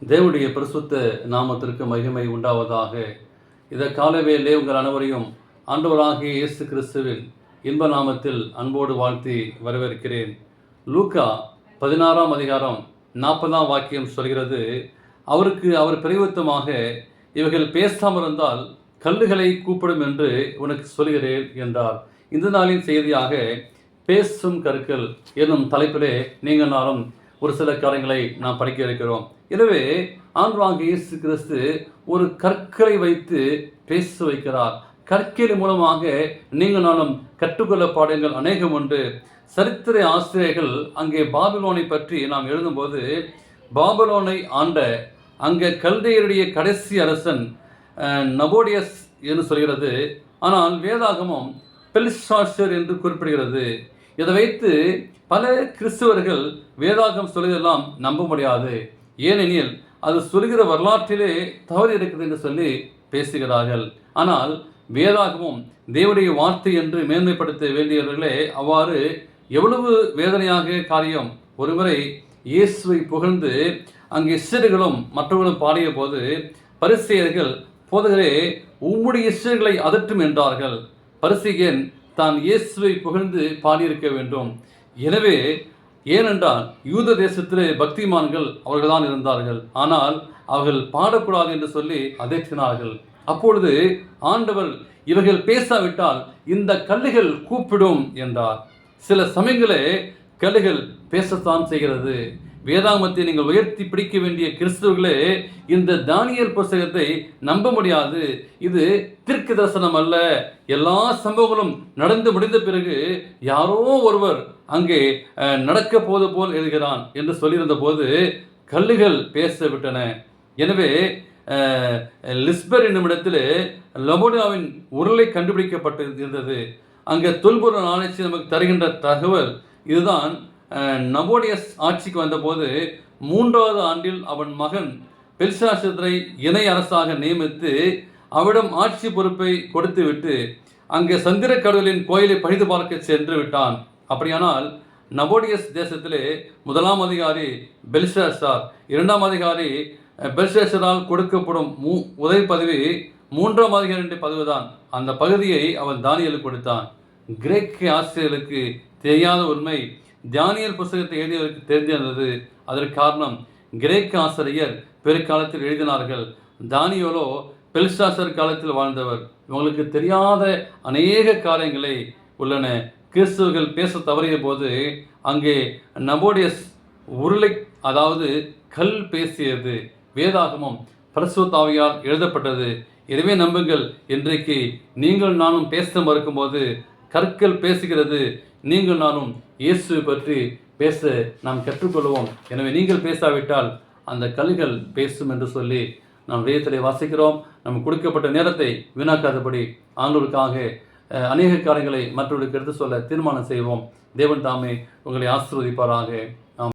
தேவனுடைய பரிசுத்த நாமத்திற்கு மகிமை உண்டாவதாக. இந்த காலவேளை உங்கள் அனைவரையும் ஆண்டவராகிய இயேசு கிறிஸ்துவின் இன்ப நாமத்தில் அன்போடு வாழ்த்தி வரவேற்கிறேன். லூக்கா 16ஆம் அதிகாரம் 40ஆம் வாக்கியம் சொல்கிறது, அவருக்கு அவர் பிரயோத்தமாக, இவர்கள் பேசாமல் இருந்தால் கல்லுகளை கூப்பிடும் என்று உனக்கு சொல்கிறேன் என்றார். இந்த நாளின் செய்தியாக பேசும் கற்கள் என்னும் தலைப்பிலே நீங்கள் நாளும் ஒரு சில காரியங்களை நாம் படிக்க இருக்கிறோம். எனவே ஆண்டவராகிய இயேசு கிறிஸ்து ஒரு கற்களை வைத்து பேச வைக்கிறார். கற்களின் மூலமாக நீங்கள் நானும் கற்றுக்கொள்ள பாடங்கள் அநேகம் உண்டு. சரித்திர ஆசிரியர்கள் அங்கே பாபிலோனை பற்றி நாம் எழுதும்போது, பாபிலோனை ஆண்ட அங்கே கல்தையருடைய கடைசி அரசன் நபோடியஸ் என்று சொல்கிறது. ஆனால் வேதாகமம் பெல்ஷாசர் என்று குறிப்பிடுகிறது. இதை வைத்து பல கிறிஸ்தவர்கள் வேதாகம் சொல்வதெல்லாம் நம்ப முடியாது, ஏனெனில் அது சொல்கிற வரலாற்றிலே தவறு இருக்குது என்று சொல்லி பேசுகிறார்கள். ஆனால் வேதாகமும் தேவனுடைய வார்த்தை என்று மேன்மைப்படுத்த வேண்டியவர்களே அவ்வாறு எவ்வளவு வேதனையாக காரியம். ஒருமுறை இயேசுவை புகழ்ந்து அங்கே சிறுகளும் மற்றவர்களும் பாடிய போது பரிசேயர்கள், போதகரே உம்முடைய சிறுகளை அதட்டும் என்றார்கள். பரிசேயன் தான் இயேசுவை புகழ்ந்து பாடியிருக்க வேண்டும். எனவே ஏனென்றால் யூத தேசத்திலே பக்திமான்கள் அவர்கள்தான் இருந்தார்கள். ஆனால் அவர்கள் பாடக்கூடாது என்று சொல்லி அதட்டினார்கள். அப்பொழுது ஆண்டவர், இவர்கள் பேசாவிட்டால் இந்த கல்லுகள் கூப்பிடும் என்றார். சில சமயங்களே கல்லுகள் பேசத்தான் செய்கிறது. வேதாகமத்தை நீங்கள் உயர்த்தி பிடிக்க வேண்டிய கிறிஸ்தவர்களே, இந்த தானியேல் புத்தகத்தை நம்ப முடியாது, இது தீர்க்க தரிசனம் அல்ல. எல்லா சம்பவங்களும் நடந்து முடிந்த பிறகு யாரோ ஒருவர் அங்கே நடக்க போது போல் எழுதுகிறான் என்று சொல்லியிருந்த போது கல்லுகள் பேச விட்டன. எனவே லிஸ்பர் என்னும் இடத்தில் லபோனியாவின் உருளை கண்டுபிடிக்கப்பட்டு இருந்தது. அங்கே தொல்பொருள் ஆராய்ச்சி நமக்கு தருகின்ற தகவல் இதுதான். நபோடியஸ் ஆட்சிக்கு வந்தபோது 3வது ஆண்டில் அவன் மகன் பெல்ஷாசரை இணை அரசாக நியமித்து அவரிடம் ஆட்சி பொறுப்பை கொடுத்துவிட்டு அங்கே சந்திர கடவுளின் கோயிலை பணிந்து பார்க்க சென்று விட்டான். அப்படியானால் நபோடியஸ் தேசத்திலே 1ஆம் அதிகாரி பெல்ஷாசார், 2ஆம் அதிகாரி பெல்ஷாசரால் கொடுக்கப்படும் உதவி பதவி 3ஆம் அதிகாரி பதவிதான். அந்த பகுதியை அவன் தானியேலுக்கு கொடுத்தான். கிரேக்க ஆசிரியர்களுக்கு தெரியாத உண்மை தானியேல் புத்தகத்தை எழுதியவருக்கு தெரிந்திருந்தது. அதற்கு காரணம், கிரேக்க ஆசிரியர் பிற்காலத்தில் எழுதினார்கள். தானியேலோ பெல்ஷாசர் காலத்தில் வாழ்ந்தவர். இவங்களுக்கு தெரியாத அநேக காரியங்களை உள்ளன. கிறிஸ்தவர்கள் பேச தவறிய போது அங்கே நபோடியஸ் உருளை, அதாவது கல் பேசியது. வேதாகமம் பரிசுத்த ஆவியால் எழுதப்பட்டது. எனவே நம்புங்கள், இன்றைக்கு நீங்கள் நானும் பேச மறுக்கும்போது கற்கள் பேசுகிறது. நீங்கள் நானும் இயேசு பற்றி பேச நாம் கற்றுக்கொள்வோம். எனவே நீங்கள் பேசாவிட்டால் அந்த கல்லுகள் பேசும் என்று சொல்லி நாம் வேதத்திலே வாசிக்கிறோம். நம்ம கொடுக்கப்பட்ட நேரத்தை வீணாக்காதபடி ஆண்டவருக்காக அநேக காரியங்களை மற்றவர்களுக்கு எடுத்து சொல்ல தீர்மானம் செய்வோம். தேவன் தாமே உங்களை ஆசீர்வதிப்பாராக.